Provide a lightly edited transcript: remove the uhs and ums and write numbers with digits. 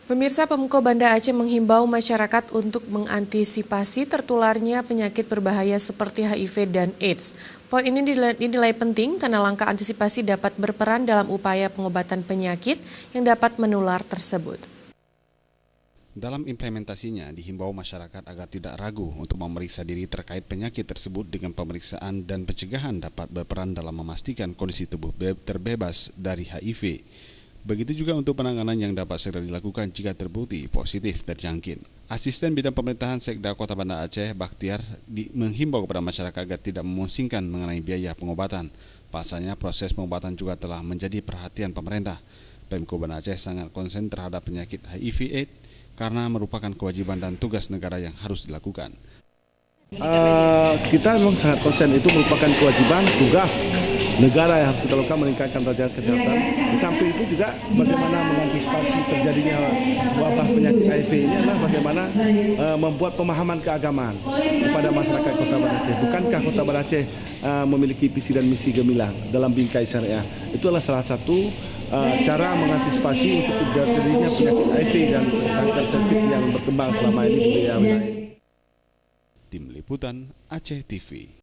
Pemirsa, Pemko Banda Aceh menghimbau masyarakat untuk mengantisipasi tertularnya penyakit berbahaya seperti HIV dan AIDS. Poin ini dinilai penting karena langkah antisipasi dapat berperan dalam upaya pengobatan penyakit yang dapat menular tersebut. Dalam implementasinya, dihimbau masyarakat agar tidak ragu untuk memeriksa diri terkait penyakit tersebut dengan pemeriksaan dan pencegahan dapat berperan dalam memastikan kondisi tubuh terbebas dari HIV. Begitu juga untuk penanganan yang dapat segera dilakukan jika terbukti positif terjangkit. Asisten Bidang Pemerintahan Sekda Kota Banda Aceh, Bakhtiar, menghimbau kepada masyarakat agar tidak memusingkan mengenai biaya pengobatan. Pasalnya, proses pengobatan juga telah menjadi perhatian pemerintah. Pemko Banda Aceh sangat konsen terhadap penyakit HIV/AIDS karena merupakan kewajiban dan tugas negara yang harus dilakukan. Kita memang sangat konsen, itu merupakan kewajiban tugas negara yang harus kita lakukan, meningkatkan pelayanan kesehatan. Di samping itu juga bagaimana mengantisipasi terjadinya wabah penyakit HIV ini adalah bagaimana membuat pemahaman keagamaan kepada masyarakat Kota Banda Aceh. Bukankah Kota Banda Aceh memiliki visi dan misi gemilang dalam bingkai syariah? Itu adalah salah satu cara mengantisipasi untuk terjadinya penyakit HIV dan kanker serviks yang berkembang selama ini di wilayah. Tim Liputan Aceh TV.